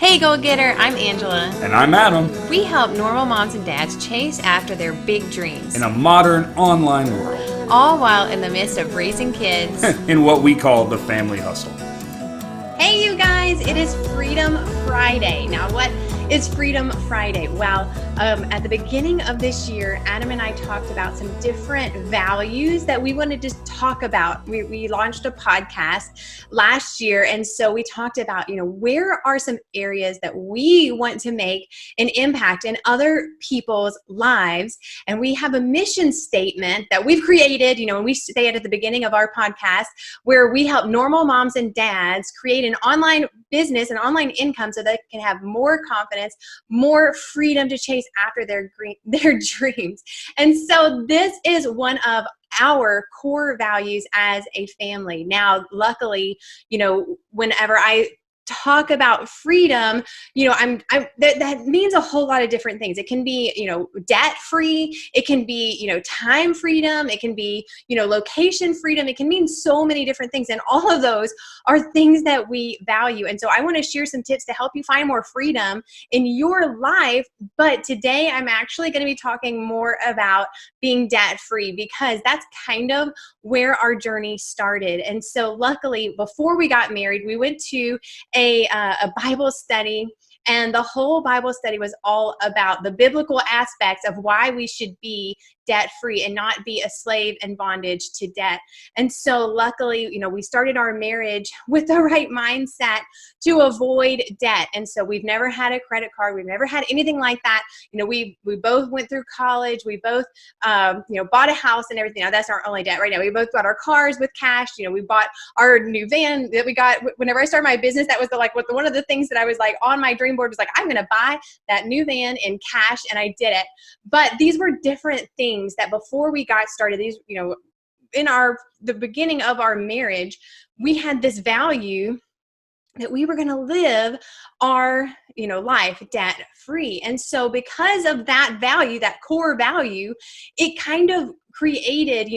Hey, Goal Getter, I'm Angela. And I'm Adam. We help normal moms and dads chase after their big dreams, In a modern online world, all while in the midst of raising kids. in what we call the family hustle. Hey, you guys, it is Freedom Friday. Now, what is Freedom Friday? Well, at the beginning of this year, Adam and I talked about some different values that we wanted to talk about. We launched a podcast last year, and so we talked about, where are some areas that we want to make an impact in other people's lives. And we have a mission statement that we've created, and we say it at the beginning of our podcast, where we help normal moms and dads create an online business and online income so they can have more confidence, more freedom to chase after their dreams. And so this is one of our core values as a family. Now, luckily, whenever I talk about freedom, that means a whole lot of different things. It can be, debt free. It can be, time freedom. It can be, location freedom. It can mean so many different things. And all of those are things that we value. And so I want to share some tips to help you find more freedom in your life. But today I'm actually going to be talking more about being debt free, because that's kind of where our journey started. And so luckily, before we got married, we went to a Bible study, and the whole Bible study was all about the biblical aspects of why we should be debt-free and not be a slave and bondage to debt. And so luckily, we started our marriage with the right mindset to avoid debt. And so we've never had a credit card. We've never had anything like that. We both went through college. We both, bought a house and everything. Now, that's our only debt right now. We both bought our cars with cash. We bought our new van that we got whenever I started my business. That was one of the things that I was on my dream board was I'm going to buy that new van in cash. And I did it. But these were different things that before we got started, these, in the beginning of our marriage, we had this value that we were going to live our, life debt free. And so because of that value, that core value, it kind of created,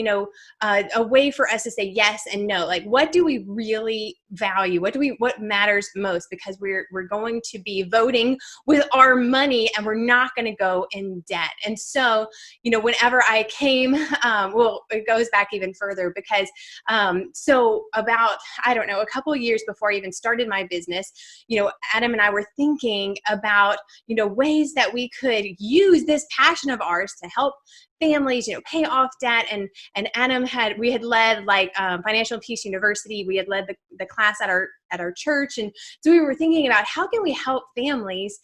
a way for us to say yes and no. What do we really value? What matters most? Because we're going to be voting with our money, and we're not going to go in debt. And so, whenever I came, it goes back even further, because so about, a couple of years before I even started my business, Adam and I were thinking about, ways that we could use this passion of ours to help families, pay off debt. And Adam we had led Financial Peace University. We had led the class at our church. And so we were thinking about how can we help families,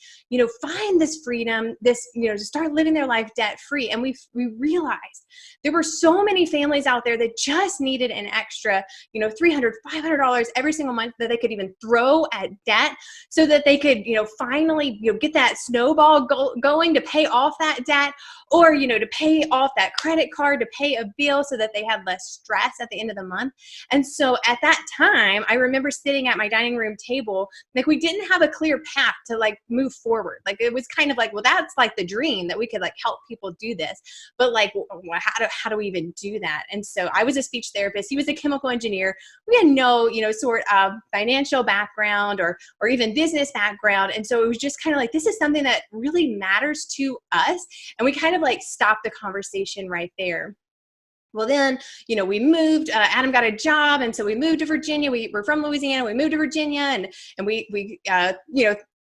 find this freedom, to start living their life debt free. And we realized there were so many families out there that just needed an extra, $300, $500 every single month that they could even throw at debt, so that they could, finally, get that snowball going to pay off that debt, or, to pay off that credit card, to pay a bill, so that they had less stress at the end of the month. And so at that time, I remember sitting at my dining room table, we didn't have a clear path to move forward. It was kind of well, that's the dream that we could help people do this. But how do we even do that? And so I was a speech therapist. He was a chemical engineer. We had no, sort of financial background or even business background. And so it was just kind of this is something that really matters to us. And we kind of stopped the conversation right there. Well, then, we moved, Adam got a job. And so we moved to Virginia. We're from Louisiana. We moved to Virginia, and we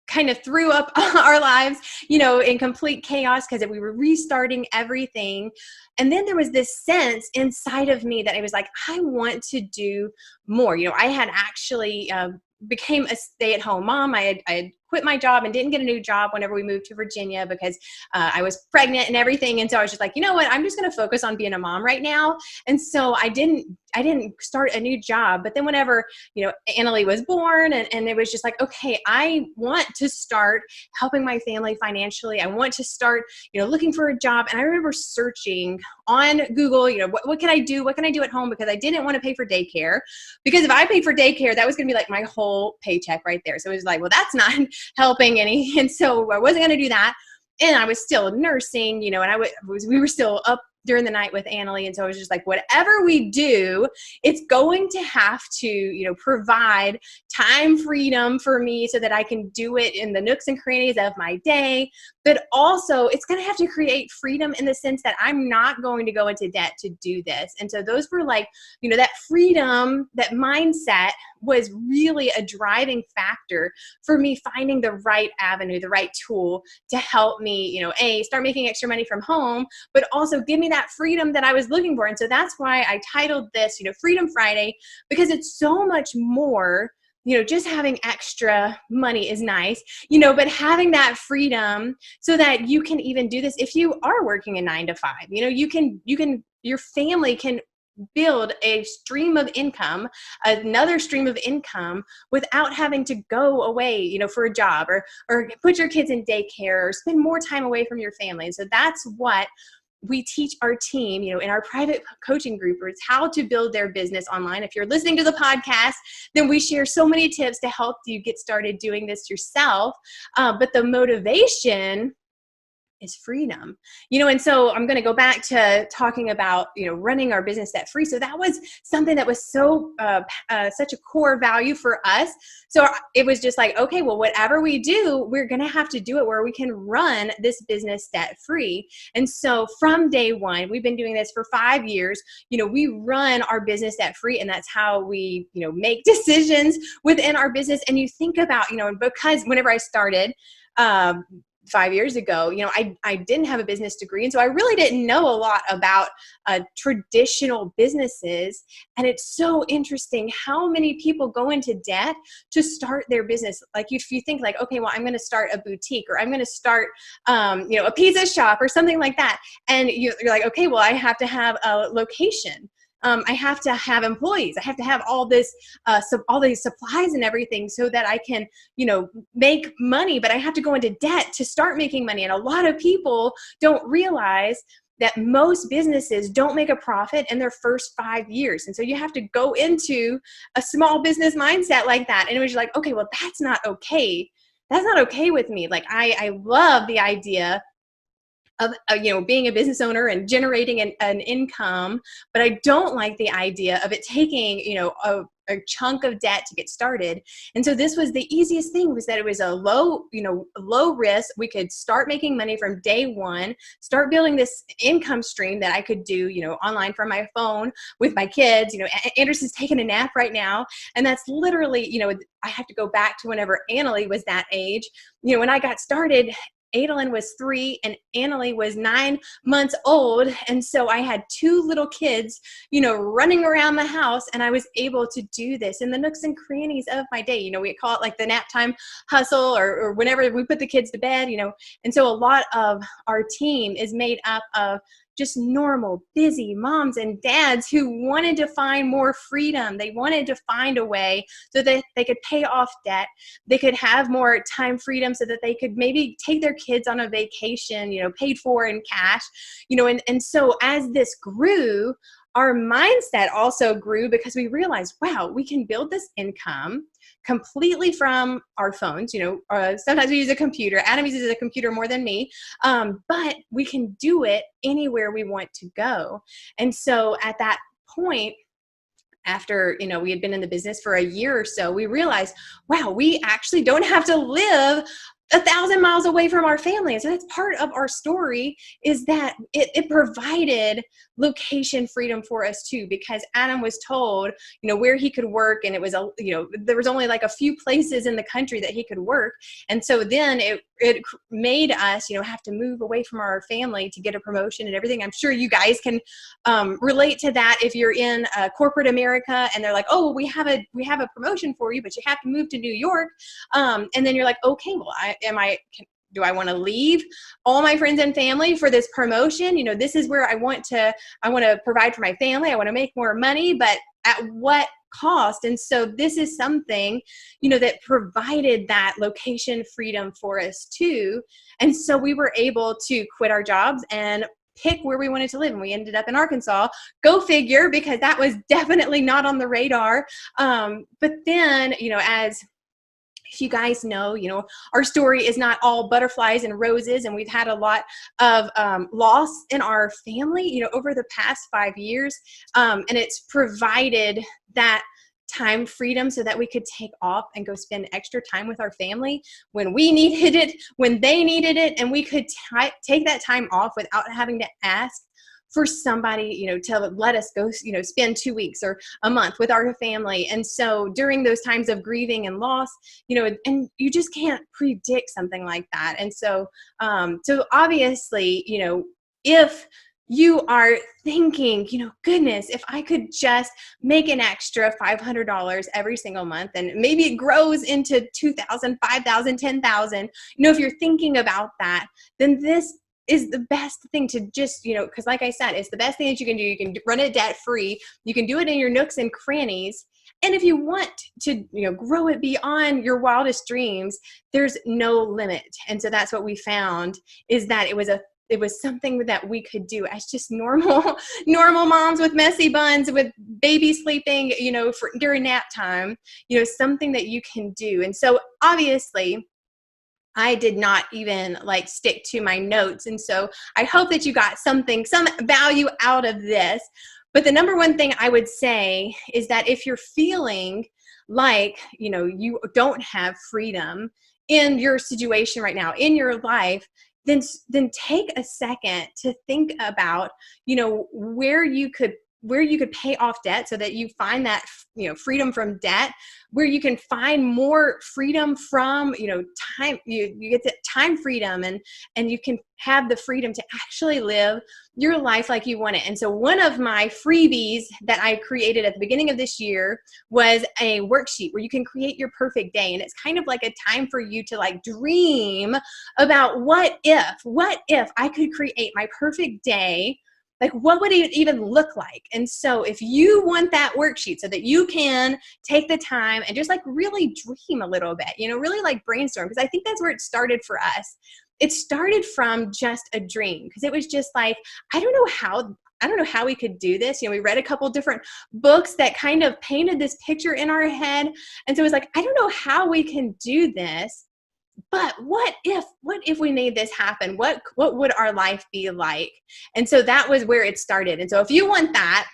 kind of threw up our lives, in complete chaos, because we were restarting everything. And then there was this sense inside of me that it was I want to do more. I had actually became a stay-at-home mom. I had quit my job and didn't get a new job whenever we moved to Virginia, because I was pregnant and everything. And so I was just I'm just going to focus on being a mom right now. And so I didn't start a new job. But then whenever, Annalie was born, and it was just okay, I want to start helping my family financially. I want to start, looking for a job. And I remember searching on Google, what can I do? What can I do at home? Because I didn't want to pay for daycare, because if I paid for daycare, that was going to be my whole paycheck right there. So it was well, that's not helping any. And so I wasn't going to do that. And I was still nursing, and we were still up during the night with Annalie. And so I was just whatever we do, it's going to have to, provide, time freedom for me so that I can do it in the nooks and crannies of my day. But also, it's going to have to create freedom in the sense that I'm not going to go into debt to do this. And so those were like, that freedom, that mindset was really a driving factor for me finding the right avenue, the right tool to help me, start making extra money from home, but also give me that freedom that I was looking for. And so that's why I titled this, Freedom Friday, because it's so much more. Just having extra money is nice, but having that freedom so that you can even do this if you are working a 9 to 5, your family can build a stream of income, another stream of income without having to go away, for a job or put your kids in daycare or spend more time away from your family. And so that's what we teach our team, in our private coaching group, or it's how to build their business online. If you're listening to the podcast, then we share so many tips to help you get started doing this yourself. But the motivation is freedom, and so I'm going to go back to talking about, running our business debt free. So that was something that was so, such a core value for us. So it was just like, okay, well, whatever we do, we're going to have to do it where we can run this business debt free. And so from day one, we've been doing this for 5 years, we run our business debt free, and that's how we, make decisions within our business. And you think about, because whenever I started, 5 years ago, I didn't have a business degree. And so I really didn't know a lot about traditional businesses. And it's so interesting how many people go into debt to start their business. Like if you think like, okay, well, I'm going to start a boutique, or I'm going to start, a pizza shop or something like that. And you're like, okay, well, I have to have a location. I have to have employees. I have to have all this, all these supplies and everything so that I can, make money, but I have to go into debt to start making money. And a lot of people don't realize that most businesses don't make a profit in their first 5 years. And so you have to go into a small business mindset like that. And it was like, okay, well, that's not okay. That's not okay with me. Like, I love the idea of being a business owner and generating an income, but I don't like the idea of it taking a chunk of debt to get started. And so this was the easiest thing, was that it was a low risk. We could start making money from day one, start building this income stream that I could do online from my phone with my kids. Anderson's taking a nap right now, and that's literally I have to go back to whenever Annalie was that age. When I got started, Adolin was 3 and Annalie was 9 months old. And so I had 2 little kids, running around the house, and I was able to do this in the nooks and crannies of my day. We call it like the nap time hustle, or whenever we put the kids to bed, And so a lot of our team is made up of just normal, busy moms and dads who wanted to find more freedom. They wanted to find a way so that they could pay off debt. They could have more time freedom so that they could maybe take their kids on a vacation, paid for in cash, and so as this grew, our mindset also grew, because we realized, wow, we can build this income completely from our phones. Sometimes we use a computer. Adam uses a computer more than me, but we can do it anywhere we want to go. And so at that point, after we had been in the business for a year or so, we realized, wow, we actually don't have to live 1,000 miles away from our family. And so that's part of our story, is that it provided location freedom for us too, because Adam was told, where he could work. And it was, there was only like a few places in the country that he could work. And so then it made us, have to move away from our family to get a promotion and everything. I'm sure you guys can relate to that if you're in corporate America and they're like, oh, we have a promotion for you, but you have to move to New York. And then you're like, okay, well, do I want to leave all my friends and family for this promotion? This is where I want to provide for my family. I want to make more money, but at what cost? And so this is something, that provided that location freedom for us too. And so we were able to quit our jobs and pick where we wanted to live. And we ended up in Arkansas. Go figure, because that was definitely not on the radar. But then, if you guys know, our story is not all butterflies and roses, and we've had a lot of loss in our family, over the past 5 years. And it's provided that time freedom so that we could take off and go spend extra time with our family when we needed it, when they needed it, and we could take that time off without having to ask for somebody, to let us go, spend 2 weeks or a month with our family. And so during those times of grieving and loss, and you just can't predict something like that. And so, so obviously, if you are thinking, goodness, if I could just make an extra $500 every single month, and maybe it grows into 2,000, 5,000, 10,000, if you're thinking about that, then this is the best thing to just, because like I said, it's the best thing that you can do. You can run it debt free. You can do it in your nooks and crannies. And if you want to, grow it beyond your wildest dreams, there's no limit. And so that's what we found, is that it was something that we could do as just normal moms with messy buns, with baby sleeping, during nap time, something that you can do. And so obviously, I did not even stick to my notes. And so I hope that you got some value out of this. But the number one thing I would say is that if you're feeling like, you don't have freedom in your situation right now, in your life, then take a second to think about, where you could pay off debt so that you find that, freedom from debt, where you can find more freedom from, time, you get the time freedom, and you can have the freedom to actually live your life like you want it. And so one of my freebies that I created at the beginning of this year was a worksheet where you can create your perfect day. And it's kind of like a time for you to dream about what if I could create my perfect day. What would it even look like? And so if you want that worksheet so that you can take the time and just really dream a little bit, really brainstorm, because I think that's where it started for us. It started from just a dream, because it was just I don't know how we could do this. We read a couple different books that kind of painted this picture in our head. And so it was I don't know how we can do this. But what if we made this happen? What would our life be like? And so that was where it started. And so if you want that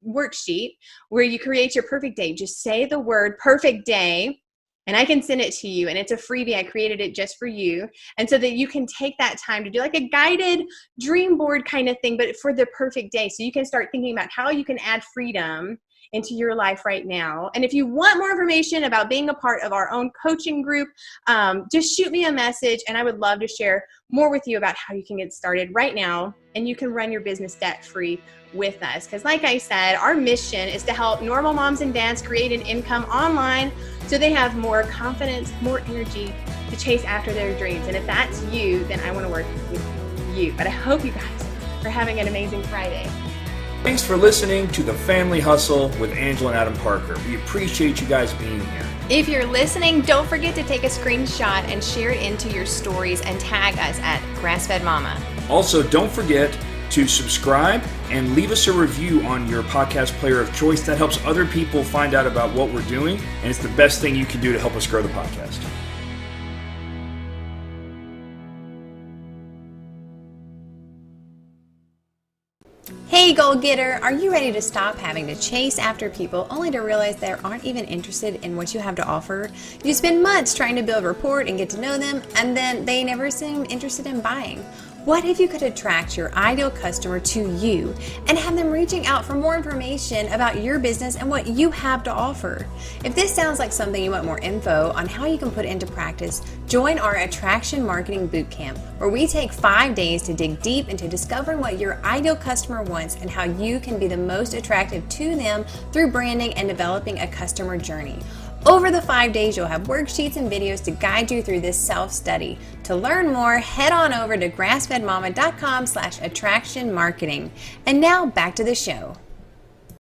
worksheet where you create your perfect day, just say the word perfect day, and I can send it to you. And it's a freebie. I created it just for you. And so that you can take that time to do a guided dream board kind of thing, but for the perfect day. So you can start thinking about how you can add freedom into your life right now. And if you want more information about being a part of our own coaching group, just shoot me a message, and I would love to share more with you about how you can get started right now and you can run your business debt free with us. Because like I said, our mission is to help normal moms and dads create an income online so they have more confidence, more energy to chase after their dreams. And if that's you, then I want to work with you. But I hope you guys are having an amazing Friday. Thanks for listening to The Family Hustle with Angela and Adam Parker. We appreciate you guys being here. If you're listening, don't forget to take a screenshot and share it into your stories and tag us at Grassfed Mama. Also, don't forget to subscribe and leave us a review on your podcast player of choice. That helps other people find out about what we're doing, and it's the best thing you can do to help us grow the podcast. Hey goal getter, are you ready to stop having to chase after people only to realize they aren't even interested in what you have to offer? You spend months trying to build rapport and get to know them, and then they never seem interested in buying. What if you could attract your ideal customer to you and have them reaching out for more information about your business and what you have to offer? If this sounds like something you want more info on how you can put into practice, join our Attraction Marketing Bootcamp, where we take 5 days to dig deep into discovering what your ideal customer wants and how you can be the most attractive to them through branding and developing a customer journey. Over the 5 days, you'll have worksheets and videos to guide you through this self-study. To learn more, head on over to grassfedmama.com/attractionmarketing. And now back to the show.